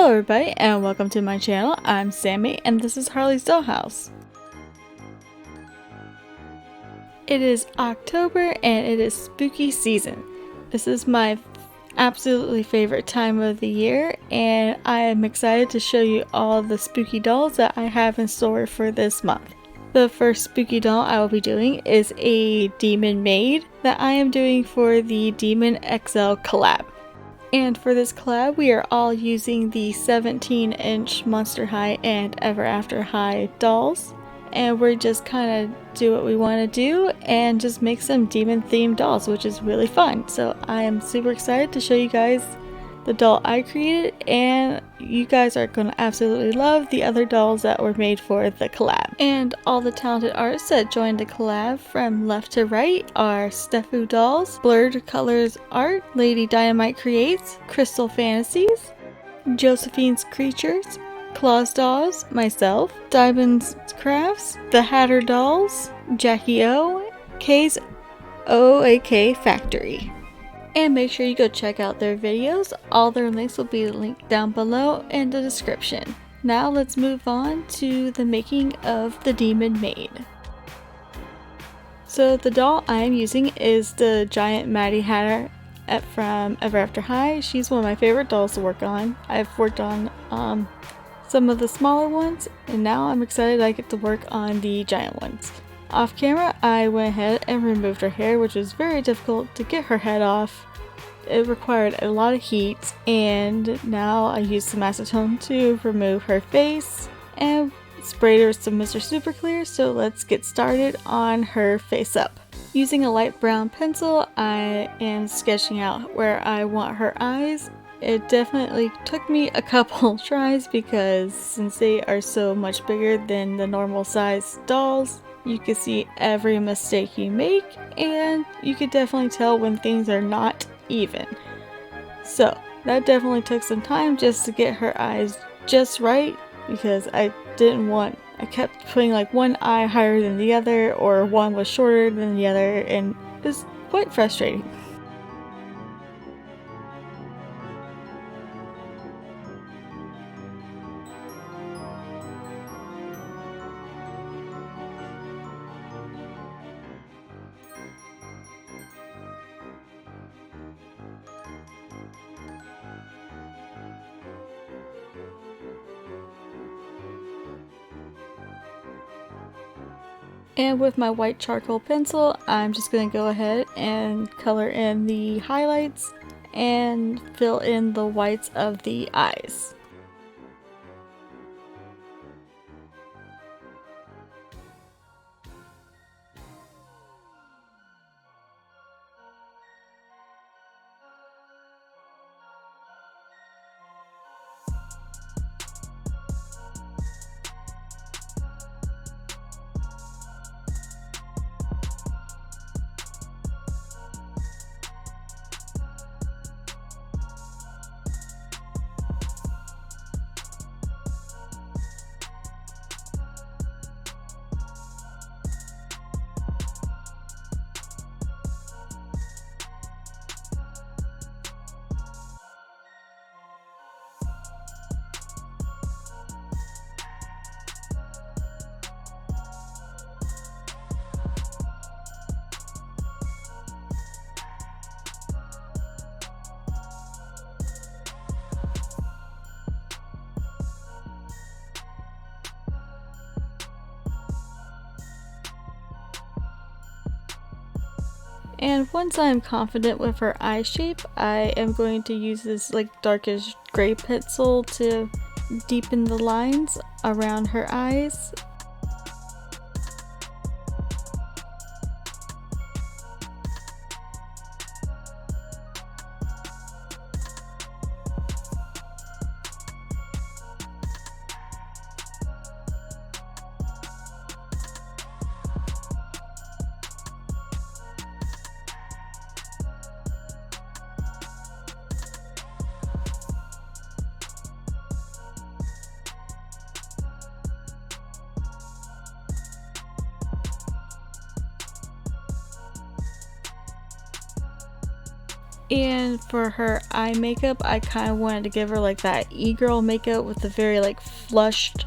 Hello everybody and welcome to my channel. I'm Sammy and this is Harley's Dollhouse. It is October and it is spooky season. This is my absolutely favorite time of the year and I am excited to show you all the spooky dolls that I have in store for this month. The first spooky doll I will be doing is a demon maid that I am doing for the Demon XL collab. And for this collab, we are all using the 17-inch Monster High and Ever After High dolls. And we're just kind of do what we want to do and just make some demon themed dolls, which is really fun. So I am super excited to show you guys the doll I created, and you guys are going to absolutely love the other dolls that were made for the collab. And all the talented artists that joined the collab from left to right are Stefu Dolls, Blurred Colors Art, Lady Dynamite Creates, Crystal Fantasies, Josephine's Creatures, Claus Dolls, myself, Diamonds Crafts, The Hatter Dolls, Jackie O, K's OAK Factory. And make sure you go check out their videos. All their links will be linked down below in the description. Now let's move on to the making of the Demon Maid. So the doll I am using is the giant Maddie Hatter from Ever After High. She's one of my favorite dolls to work on. I've worked on some of the smaller ones, and now I'm excited I get to work on the giant ones. Off camera, I went ahead and removed her hair, which was very difficult to get her head off. It required a lot of heat, and now I used some acetone to remove her face and sprayed her with some Mr. Super Clear, so let's get started on her face up. Using a light brown pencil, I am sketching out where I want her eyes. It definitely took me a couple tries because since they are so much bigger than the normal size dolls, you can see every mistake you make, and you could definitely tell when things are not even. So that definitely took some time just to get her eyes just right, because I kept putting like one eye higher than the other, or one was shorter than the other, and it was quite frustrating. And with my white charcoal pencil, I'm just going to go ahead and color in the highlights and fill in the whites of the eyes. And once I'm confident with her eye shape, I am going to use this like darkish gray pencil to deepen the lines around her eyes. And for her eye makeup, I kind of wanted to give her like that e-girl makeup with the very like flushed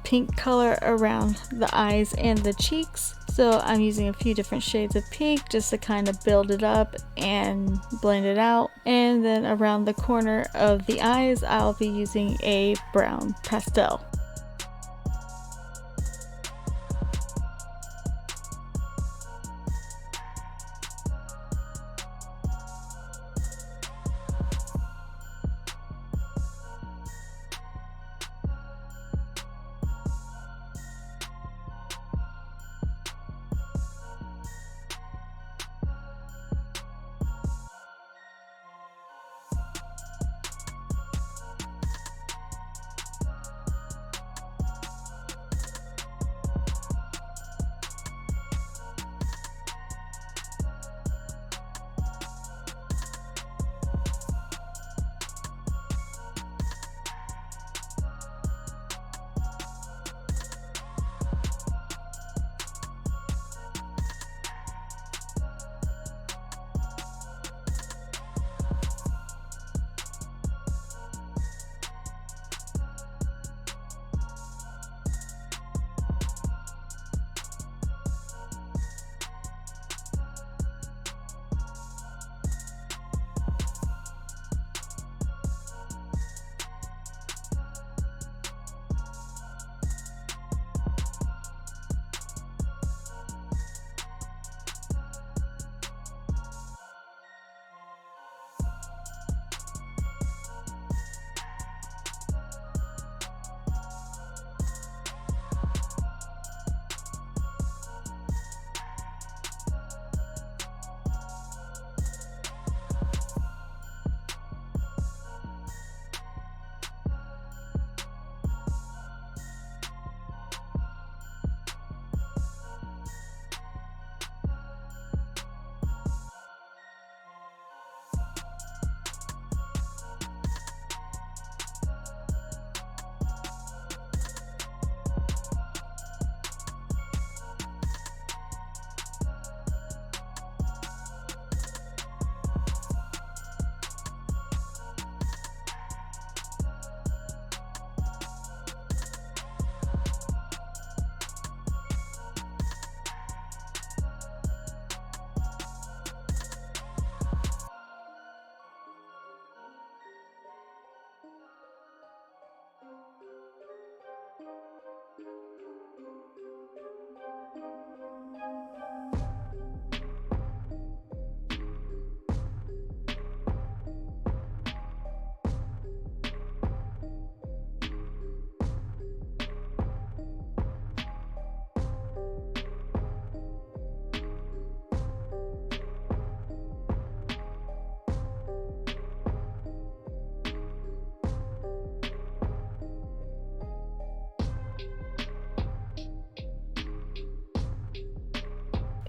pink color around the eyes and the cheeks. So I'm using a few different shades of pink just to kind of build it up and blend it out. And then around the corner of the eyes, I'll be using a brown pastel.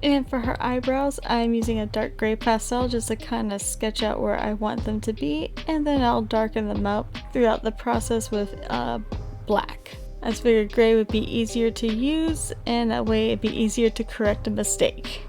And for her eyebrows, I'm using a dark gray pastel just to kind of sketch out where I want them to be, and then I'll darken them up throughout the process with black. I just figured gray would be easier to use, and that way it'd be easier to correct a mistake.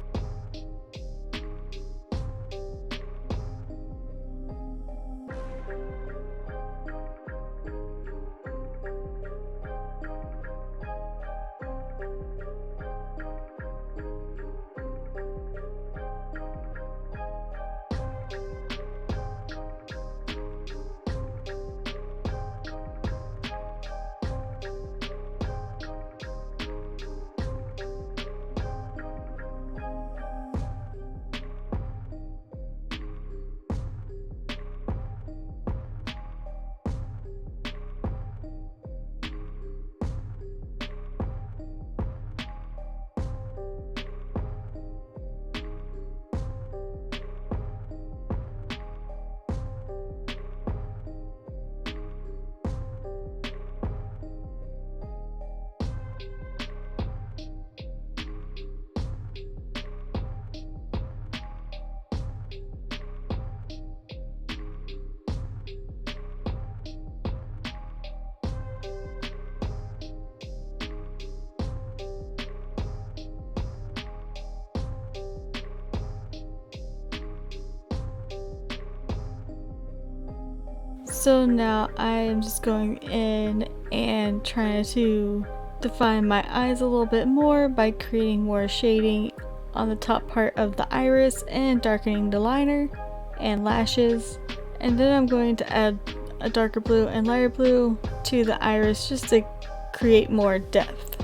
So now I am just going in and trying to define my eyes a little bit more by creating more shading on the top part of the iris and darkening the liner and lashes. And then I'm going to add a darker blue and lighter blue to the iris just to create more depth.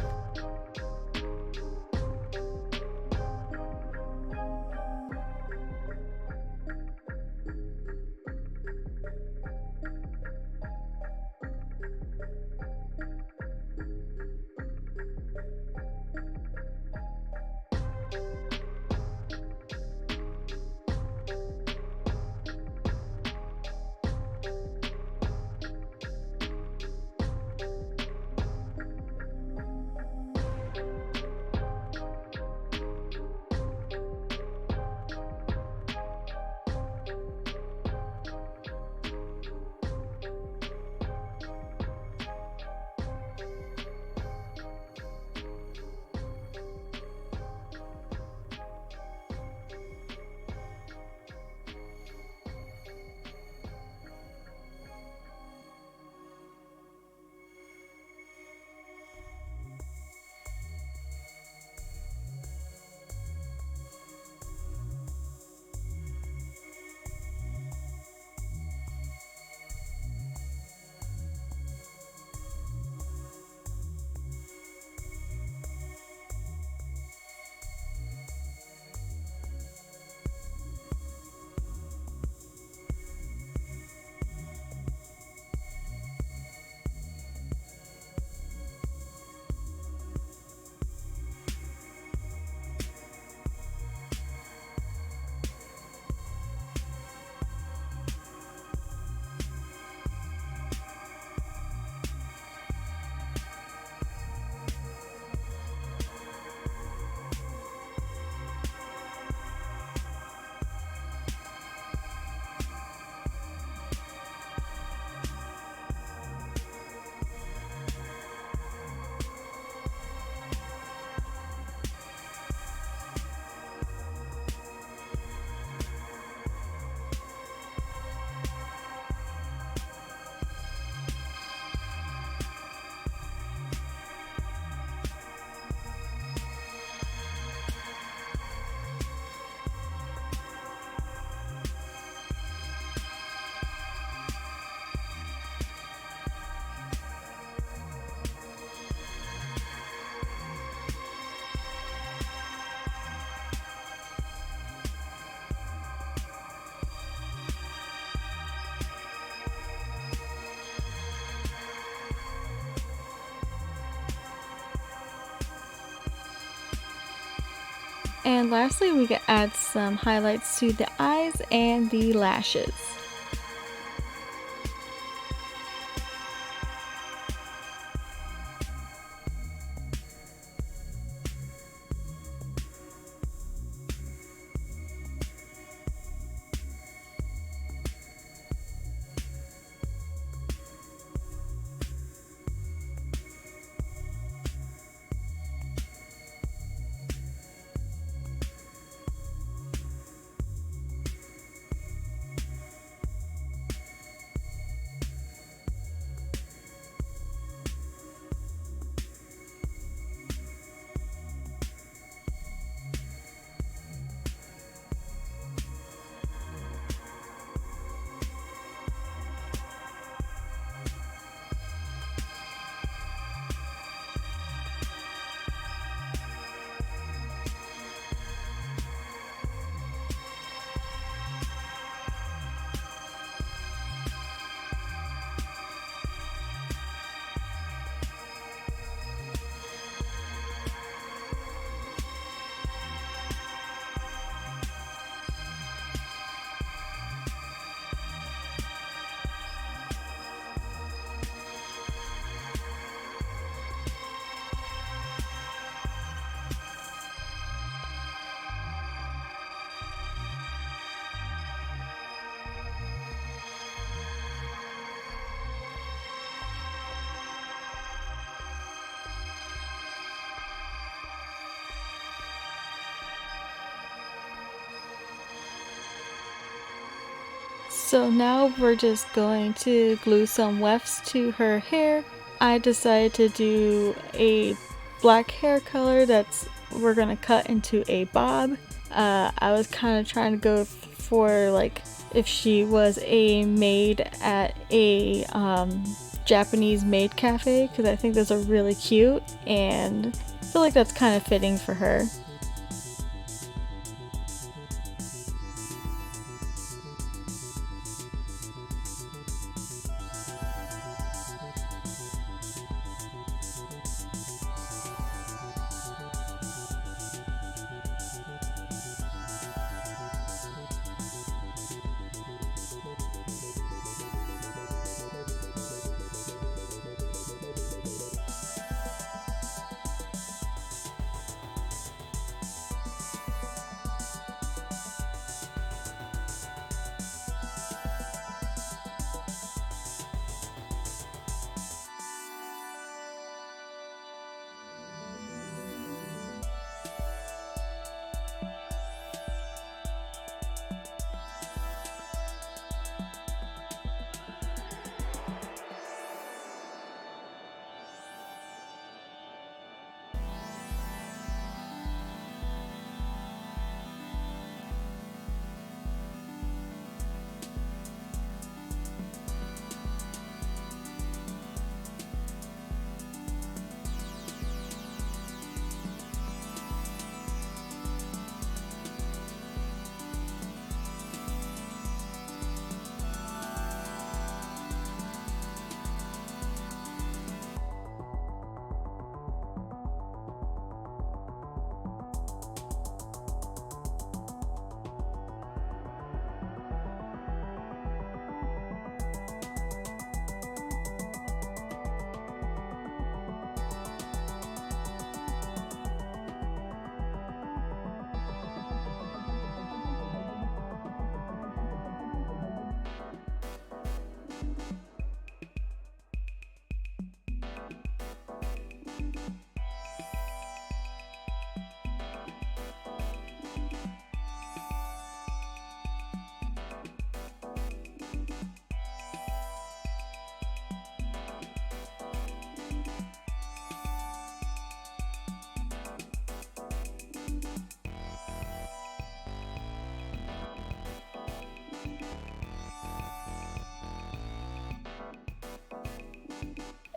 And lastly, we can add some highlights to the eyes and the lashes. So now we're just going to glue some wefts to her hair. I decided to do a black hair color we're gonna cut into a bob. I was kind of trying to go for like if she was a maid at a Japanese maid cafe, because I think those are really cute and I feel like that's kind of fitting for her.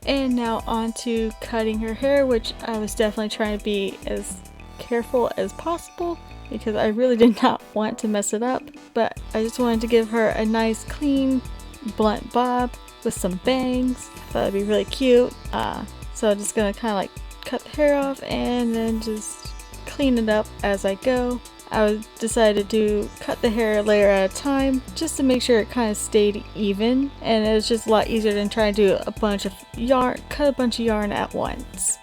And now on to cutting her hair, which I was definitely trying to be as careful as possible because I really did not want to mess it up, but I just wanted to give her a nice clean blunt bob with some bangs. That'd be really cute. So I'm just gonna kind of like cut the hair off and then just clean it up as I go. I decided to cut the hair a layer at a time just to make sure it kind of stayed even, and it was just a lot easier than trying to do a bunch of yarn, cut a bunch of yarn at once.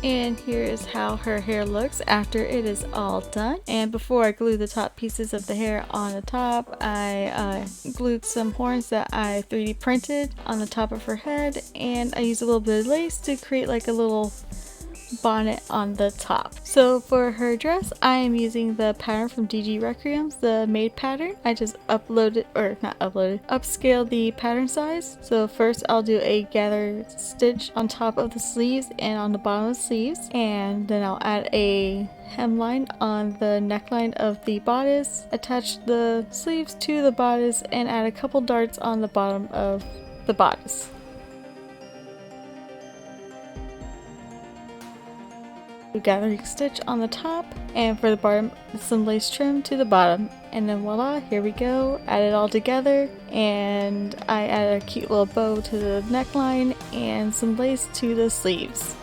And here is how her hair looks after it is all done. And before I glue the top pieces of the hair on the top, I glued some horns that I 3D printed on the top of her head, and I used a little bit of lace to create like a little bonnet on the top. So for her dress, I am using the pattern from DG Requiem's, the Maid pattern. I just upscaled the pattern size. So first I'll do a gather stitch on top of the sleeves and on the bottom of the sleeves, and then I'll add a hemline on the neckline of the bodice, attach the sleeves to the bodice, and add a couple darts on the bottom of the bodice. Gathering stitch on the top, and for the bottom some lace trim to the bottom, and then voila, here we go. Add it all together, and I added a cute little bow to the neckline and some lace to the sleeves.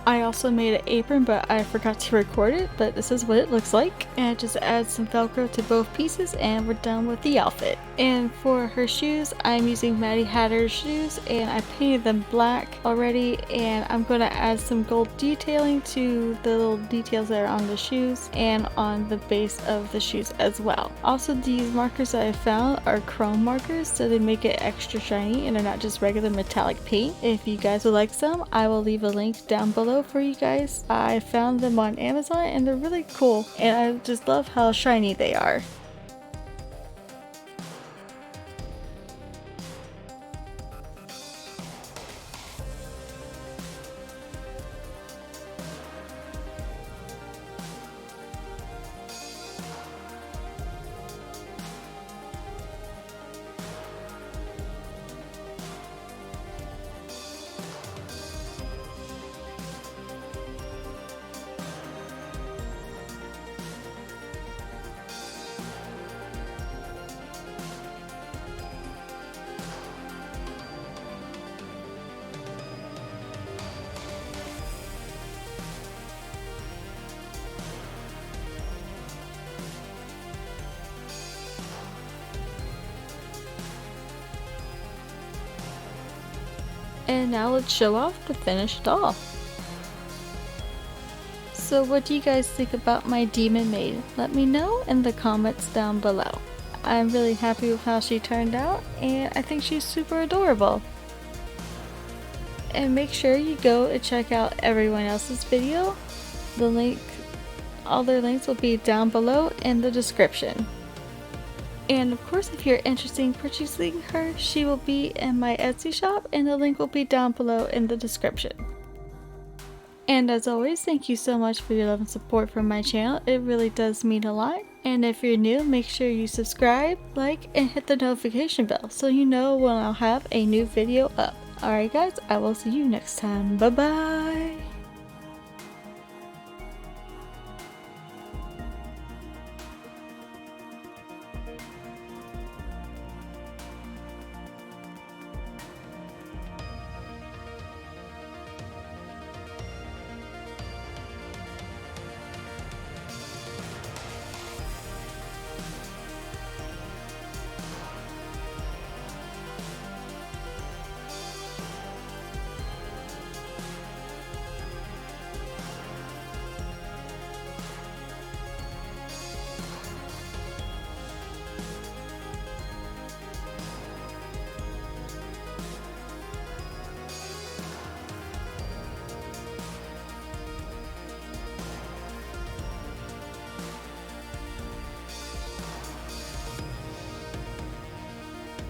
I also made an apron, but I forgot to record it, but this is what it looks like. And I just add some Velcro to both pieces and we're done with the outfit. And for her shoes, I'm using Maddie Hatter's shoes and I painted them black already, and I'm going to add some gold detailing to the little details that are on the shoes and on the base of the shoes as well. Also, these markers that I found are chrome markers, so they make it extra shiny and they're not just regular metallic paint. If you guys would like some, I will leave a link down below for you guys. I found them on Amazon and they're really cool, and I just love how shiny they are. And now let's show off the finished doll. So what do you guys think about my demon maid? Let me know in the comments down below. I'm really happy with how she turned out, and I think she's super adorable. And make sure you go and check out everyone else's video. All their links will be down below in the description. And of course, if you're interested in purchasing her, she will be in my Etsy shop and the link will be down below in the description. And as always, thank you so much for your love and support for my channel. It really does mean a lot. And if you're new, make sure you subscribe, like, and hit the notification bell so you know when I'll have a new video up. Alright guys, I will see you next time. Bye bye!